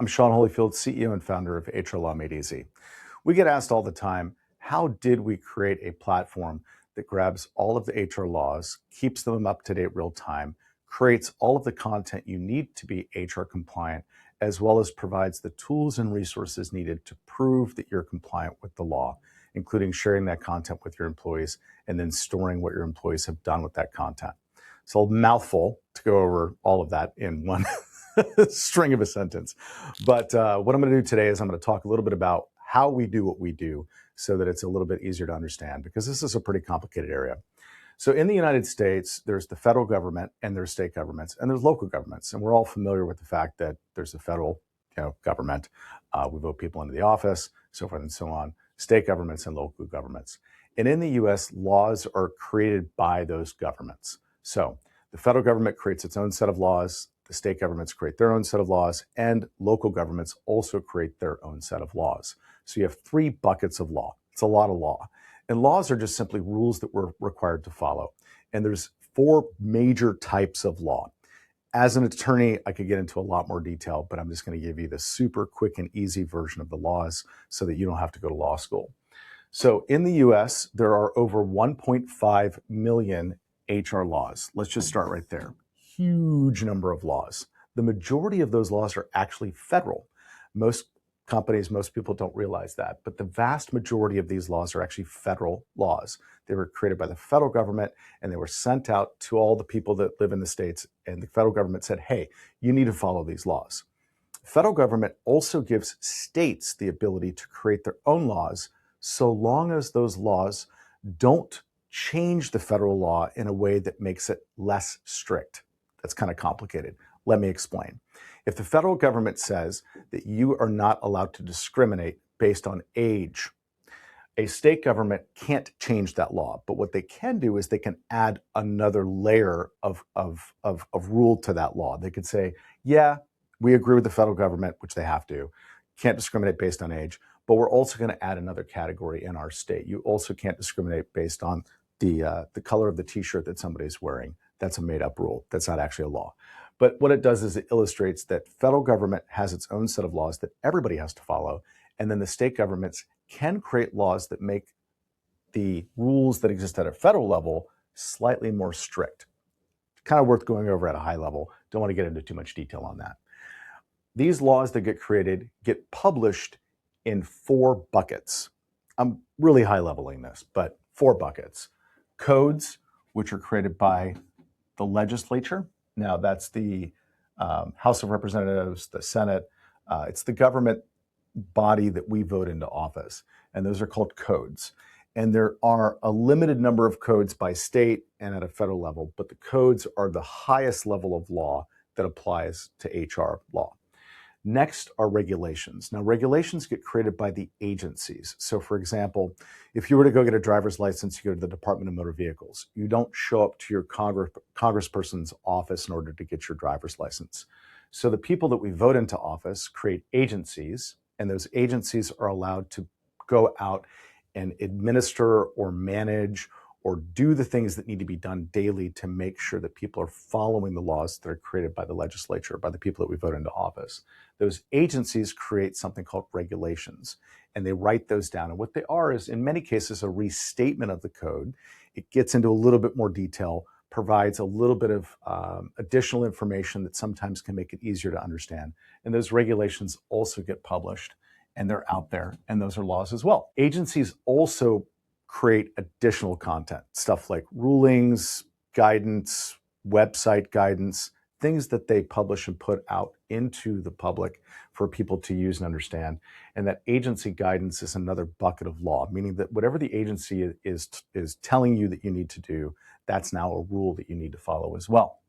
I'm Sean Holyfield, CEO and founder of HR Law Made Easy. We get asked all the time, how did we create a platform that grabs all of the HR laws, keeps them up to date real time, creates all of the content you need to be HR compliant, as well as provides the tools and resources needed to prove that you're compliant with the law, including sharing that content with your employees and then storing what your employees have done with that content. So a mouthful to go over all of that in one string of a sentence. But what I'm going to do today is I'm going to talk a little bit about how we do what we do so that it's a little bit easier to understand, because this is a pretty complicated area. So in the United States, there's the federal government and there's state governments and there's local governments. And we're all familiar with the fact that there's the federal government. We vote people into the office, so forth and so on, state governments and local governments. And in the US, laws are created by those governments. So the federal government creates its own set of laws, the state governments create their own set of laws, and local governments also create their own set of laws. So you have three buckets of law. It's a lot of law. And laws are just simply rules that we're required to follow. And there's four major types of law. As an attorney, I could get into a lot more detail, but I'm just going to give you the super quick and easy version of the laws so that you don't have to go to law school. So in the US, there are over 1.5 million HR laws. Let's just start right there. Huge number of laws. The majority of those laws are actually federal. Most companies, most people don't realize that, but the vast majority of these laws are actually federal laws. They were created by the federal government and they were sent out to all the people that live in the states, and the federal government said, hey, you need to follow these laws. The federal government also gives states the ability to create their own laws, so long as those laws don't change the federal law in a way that makes it less strict. That's kind of complicated. Let me explain. If the federal government says that you are not allowed to discriminate based on age, a state government can't change that law. But what they can do is they can add another layer of rule to that law. They could say, yeah, we agree with the federal government, which they have to, can't discriminate based on age, but we're also going to add another category in our state. You also can't discriminate based on the color of the t-shirt that somebody's wearing. That's a made-up rule. That's not actually a law. But what it does is it illustrates that federal government has its own set of laws that everybody has to follow, and then the state governments can create laws that make the rules that exist at a federal level slightly more strict. Kind of worth going over at a high level. Don't want to get into too much detail on that. These laws that get created get published in four buckets. I'm really high leveling this, but four buckets. Codes, which are created by the legislature. Now that's the House of Representatives, the Senate. It's the government body that we vote into office. And those are called codes. And there are a limited number of codes by state and at a federal level, but the codes are the highest level of law that applies to HR law. Next are regulations. Now, regulations get created by the agencies. So, for example, if you were to go get a driver's license, you go to the Department of Motor Vehicles. You don't show up to your congressperson's office in order to get your driver's license. So the people that we vote into office create agencies, and those agencies are allowed to go out and administer or manage or do the things that need to be done daily to make sure that people are following the laws that are created by the legislature, by the people that we vote into office. Those agencies create something called regulations, and they write those down. And what they are is, in many cases, a restatement of the code. It gets into a little bit more detail, provides a little bit of additional information that sometimes can make it easier to understand. And those regulations also get published, and they're out there, and those are laws as well. Agencies also create additional content, stuff like rulings, guidance, website guidance, things that they publish and put out into the public for people to use and understand. And that agency guidance is another bucket of law, meaning that whatever the agency is telling you that you need to do, that's now a rule that you need to follow as well.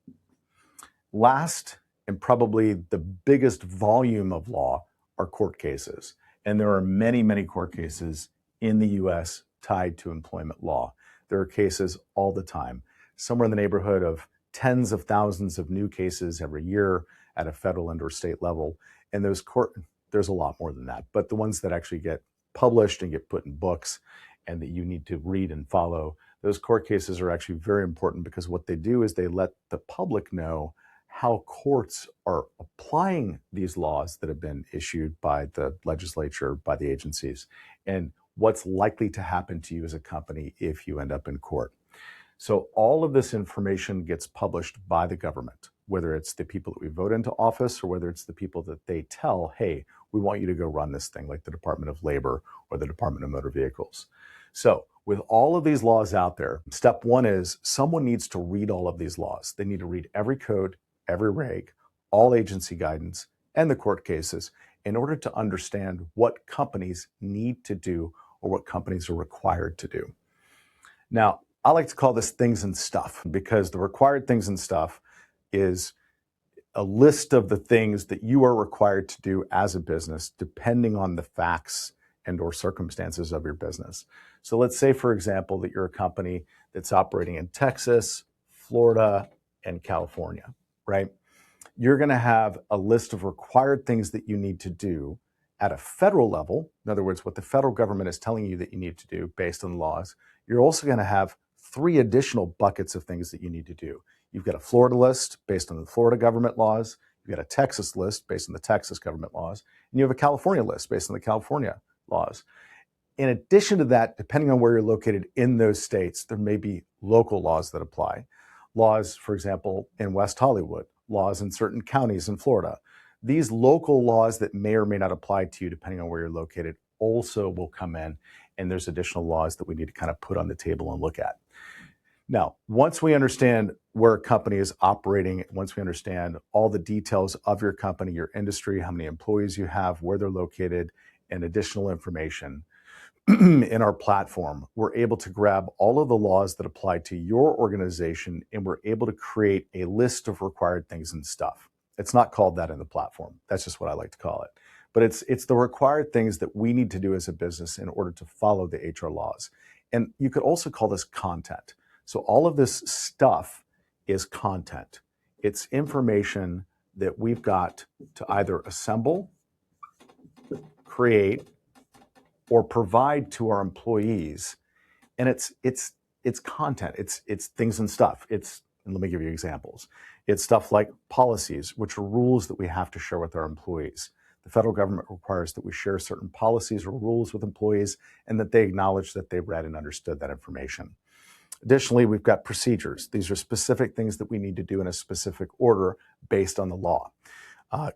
Last, and probably the biggest volume of law, are court cases. And there are many, many court cases in the US tied to employment law. There are cases all the time, somewhere in the neighborhood of tens of thousands of new cases every year at a federal and or state level. And there's a lot more than that, but the ones that actually get published and get put in books and that you need to read and follow, those court cases are actually very important, because what they do is they let the public know how courts are applying these laws that have been issued by the legislature, by the agencies, and what's likely to happen to you as a company if you end up in court. So all of this information gets published by the government, whether it's the people that we vote into office or whether it's the people that they tell, hey, we want you to go run this thing, like the Department of Labor or the Department of Motor Vehicles. So with all of these laws out there, step one is someone needs to read all of these laws. They need to read every code, every reg, all agency guidance, and the court cases in order to understand what companies need to do or what companies are required to do. Now, I like to call this things and stuff because the required things and stuff is a list of the things that you are required to do as a business, depending on the facts and or circumstances of your business. So let's say, for example, that you're a company that's operating in Texas, Florida, and California, right? You're going to have a list of required things that you need to do at a federal level. In other words, what the federal government is telling you that you need to do based on laws. You're also going to have 3 additional buckets of things that you need to do. You've got a Florida list based on the Florida government laws. You've got a Texas list based on the Texas government laws. And you have a California list based on the California laws. In addition to that, depending on where you're located in those states, there may be local laws that apply. Laws, for example, in West Hollywood, laws in certain counties in Florida. These local laws that may or may not apply to you, depending on where you're located, also will come in. And there's additional laws that we need to kind of put on the table and look at. Now, once we understand where a company is operating, once we understand all the details of your company, your industry, how many employees you have, where they're located, and additional information in our platform, we're able to grab all of the laws that apply to your organization, and we're able to create a list of required things and stuff. It's not called that in the platform. That's just what I like to call it. But it's the required things that we need to do as a business in order to follow the HR laws. And you could also call this content. So all of this stuff is content. It's information that we've got to either assemble, create, or provide to our employees. And it's content. It's things and stuff. And let me give you examples. It's stuff like policies, which are rules that we have to share with our employees. The federal government requires that we share certain policies or rules with employees and that they acknowledge that they read and understood that information. Additionally, we've got procedures. These are specific things that we need to do in a specific order based on the law.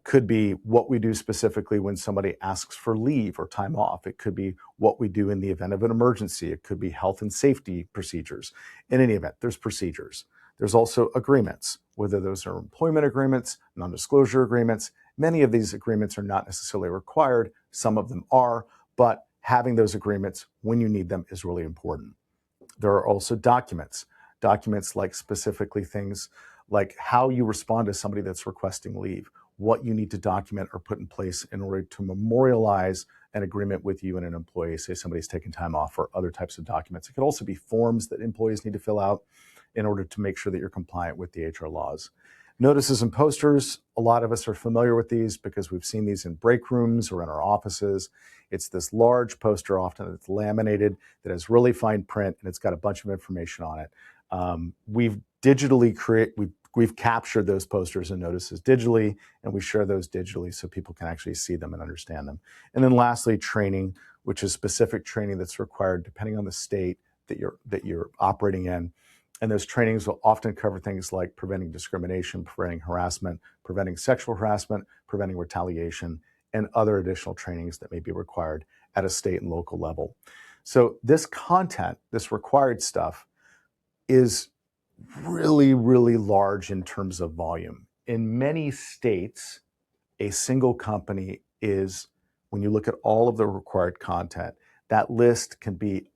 Could be what we do specifically when somebody asks for leave or time off. It could be what we do in the event of an emergency. It could be health and safety procedures. In any event, there's procedures. There's also agreements, whether those are employment agreements, non-disclosure agreements. Many of these agreements are not necessarily required. Some of them are, but having those agreements when you need them is really important. There are also documents like specifically things like how you respond to somebody that's requesting leave, what you need to document or put in place in order to memorialize an agreement with you and an employee, say somebody's taking time off, or other types of documents. It could also be forms that employees need to fill out in order to make sure that you're compliant with the HR laws. Notices and posters, a lot of us are familiar with these because we've seen these in break rooms or in our offices. It's this large poster, often that's laminated, that has really fine print, and it's got a bunch of information on it. We've captured those posters and notices digitally, and we share those digitally so people can actually see them and understand them. And then lastly, training, which is specific training that's required depending on the state that you're operating in. And those trainings will often cover things like preventing discrimination, preventing harassment, preventing sexual harassment, preventing retaliation, and other additional trainings that may be required at a state and local level. So this content, this required stuff, is really, really large in terms of volume. In many states, a single company is, when you look at all of the required content, that list can be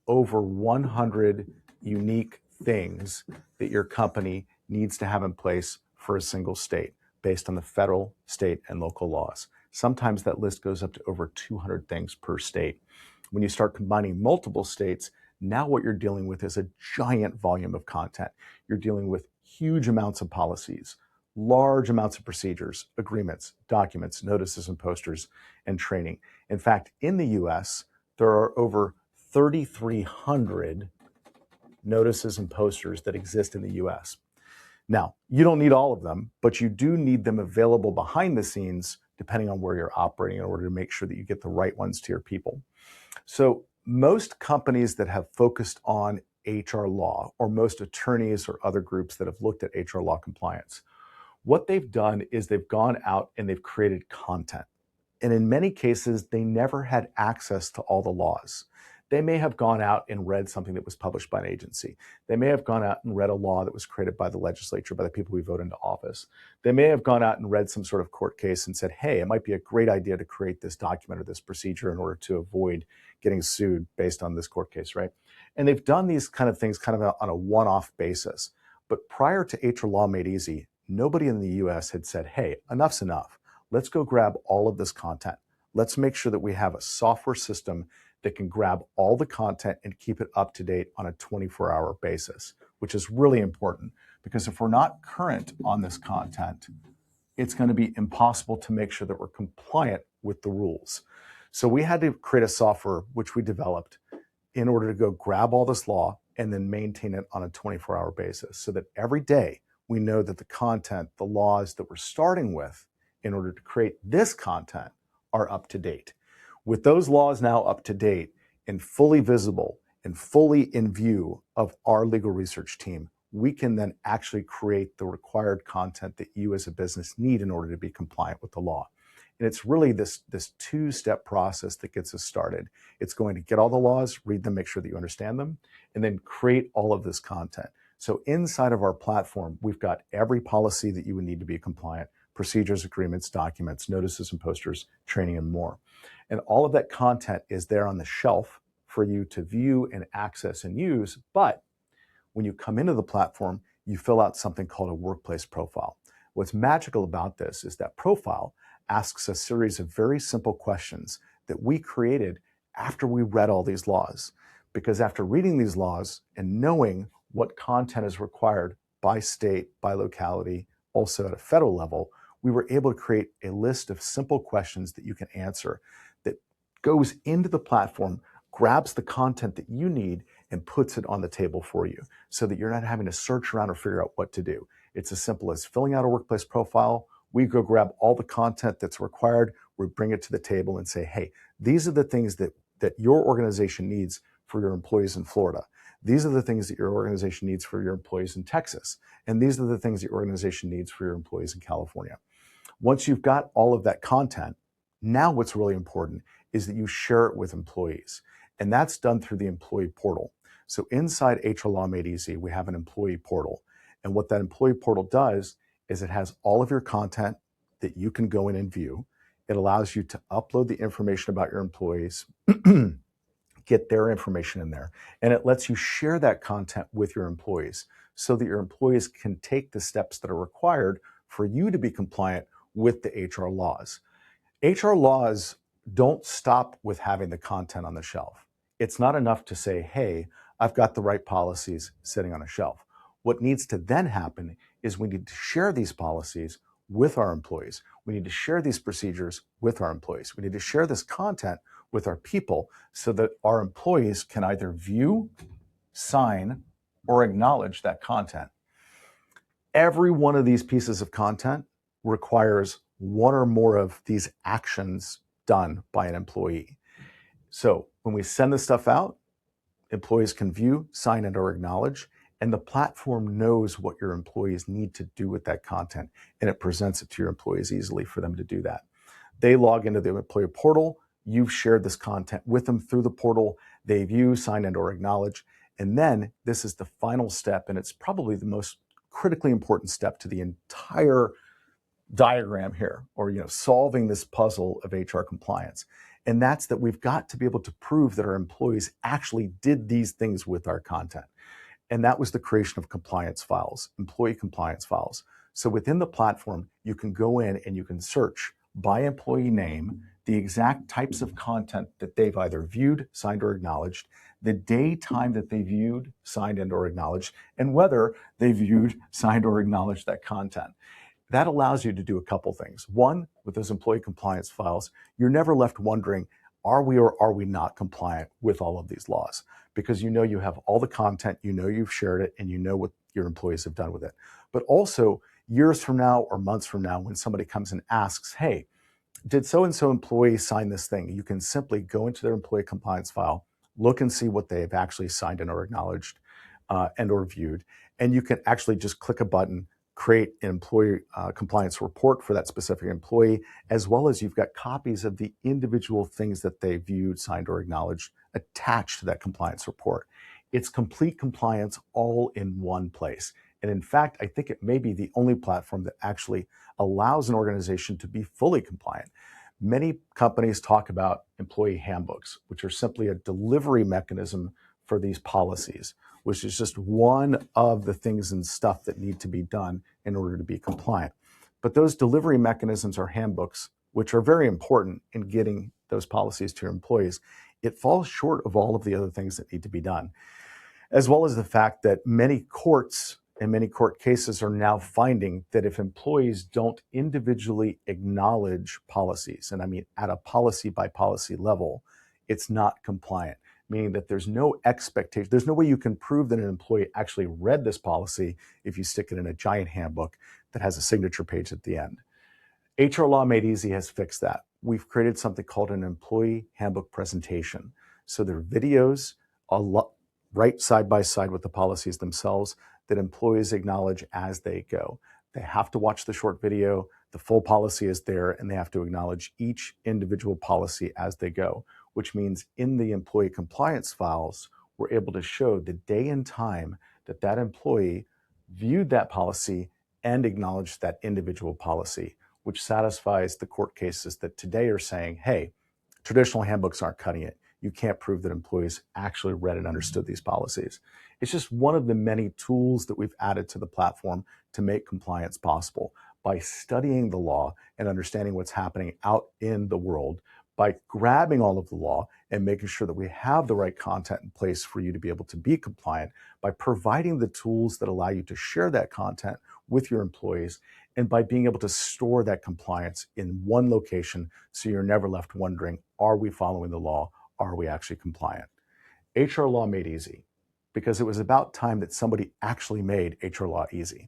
over 100 unique things that your company needs to have in place for a single state based on the federal, state, and local laws. Sometimes that list goes up to over 200 things per state. When you start combining multiple states, now what you're dealing with is a giant volume of content. You're dealing with huge amounts of policies, large amounts of procedures, agreements, documents, notices and posters, and training. In fact, in the US, there are over 3,300 notices and posters that exist in the US. Now, you don't need all of them, but you do need them available behind the scenes, depending on where you're operating, in order to make sure that you get the right ones to your people. So most companies that have focused on HR law, or most attorneys or other groups that have looked at HR law compliance, what they've done is they've gone out and they've created content. And in many cases, they never had access to all the laws. They may have gone out and read something that was published by an agency. They may have gone out and read a law that was created by the legislature, by the people we vote into office. They may have gone out and read some sort of court case and said, hey, it might be a great idea to create this document or this procedure in order to avoid getting sued based on this court case, right? And they've done these kind of things kind of on a one-off basis. But prior to HR Law Made Easy, nobody in the US had said, hey, enough's enough. Let's go grab all of this content. Let's make sure that we have a software system that can grab all the content and keep it up to date on a 24-hour basis, which is really important, because if we're not current on this content, it's going to be impossible to make sure that we're compliant with the rules. So we had to create a software which we developed in order to go grab all this law and then maintain it on a 24-hour basis, so that every day we know that the content, the laws that we're starting with in order to create this content are up to date. With those laws now up to date and fully visible and fully in view of our legal research team, we can then actually create the required content that you as a business need in order to be compliant with the law. And it's really this two-step process that gets us started. It's going to get all the laws, read them, make sure that you understand them, and then create all of this content. So inside of our platform, we've got every policy that you would need to be compliant: procedures, agreements, documents, notices and posters, training, and more. And all of that content is there on the shelf for you to view and access and use. But when you come into the platform, you fill out something called a workplace profile. What's magical about this is that profile asks a series of very simple questions that we created after we read all these laws. Because after reading these laws and knowing what content is required by state, by locality, also at a federal level, we were able to create a list of simple questions that you can answer that goes into the platform, grabs the content that you need, and puts it on the table for you, so that you're not having to search around or figure out what to do. It's as simple as filling out a workplace profile. We go grab all the content that's required, we bring it to the table and say, hey, these are the things that your organization needs for your employees in Florida. These are the things that your organization needs for your employees in Texas. And these are the things that your organization needs for your employees in California. Once you've got all of that content, now what's really important is that you share it with employees. And that's done through the employee portal. So inside HR Law Made Easy, we have an employee portal. And what that employee portal does is it has all of your content that you can go in and view. It allows you to upload the information about your employees, get their information in there, and it lets you share that content with your employees so that your employees can take the steps that are required for you to be compliant with the HR laws. HR laws don't stop with having the content on the shelf. It's not enough to say, hey, I've got the right policies sitting on a shelf. What needs to then happen is we need to share these policies with our employees. We need to share these procedures with our employees. We need to share this content with our people so that our employees can either view, sign, or acknowledge that content. Every one of these pieces of content requires one or more of these actions done by an employee. So when we send this stuff out, employees can view, sign, and or acknowledge, and the platform knows what your employees need to do with that content, and it presents it to your employees easily for them to do that. They log into the employee portal, you've shared this content with them through the portal, they view, sign, and or acknowledge, and then this is the final step, and it's probably the most critically important step to the entire diagram here, or solving this puzzle of HR compliance. And that's that we've got to be able to prove that our employees actually did these things with our content. And that was the creation of compliance files, employee compliance files. So within the platform, you can go in and you can search by employee name the exact types of content that they've either viewed, signed, or acknowledged, the day, time that they viewed, signed, and or acknowledged, and whether they viewed, signed, or acknowledged that content. That allows you to do a couple things. One, with those employee compliance files, you're never left wondering, are we or are we not compliant with all of these laws? Because you have all the content, you've shared it, and you know what your employees have done with it. but also years from now or months from now when somebody comes and asks, hey, did so-and-so employee sign this thing? You can simply go into their employee compliance file, look and see what they've actually signed and or acknowledged and or viewed. And you can actually just click a button, create an employee compliance report for that specific employee, as well as you've got copies of the individual things that they viewed, signed, or acknowledged attached to that compliance report. It's complete compliance all in one place. And in fact, I think it may be the only platform that actually allows an organization to be fully compliant. Many companies talk about employee handbooks, which are simply a delivery mechanism for these policies, which is just one of the things and stuff that need to be done in order to be compliant. But those delivery mechanisms are handbooks, which are very important in getting those policies to your employees. It falls short of all of the other things that need to be done, as well as the fact that many courts and many court cases are now finding that if employees don't individually acknowledge policies, and I mean at a policy by policy level, it's not compliant, meaning that there's no expectation, there's no way you can prove that an employee actually read this policy if you stick it in a giant handbook that has a signature page at the end. HR Law Made Easy has fixed that. We've created something called an employee handbook presentation. So there are videos right side by side with the policies themselves that employees acknowledge as they go. They have to watch the short video, the full policy is there, and they have to acknowledge each individual policy as they go, which means in the employee compliance files, we're able to show the day and time that that employee viewed that policy and acknowledged that individual policy, which satisfies the court cases that today are saying, hey, traditional handbooks aren't cutting it. You can't prove that employees actually read and understood these policies. It's just one of the many tools that we've added to the platform to make compliance possible by studying the law and understanding what's happening out in the world, by grabbing all of the law and making sure that we have the right content in place for you to be able to be compliant, by providing the tools that allow you to share that content with your employees, and by being able to store that compliance in one location so you're never left wondering, are we following the law? Are we actually compliant? HR Law Made Easy, because it was about time that somebody actually made HR Law easy.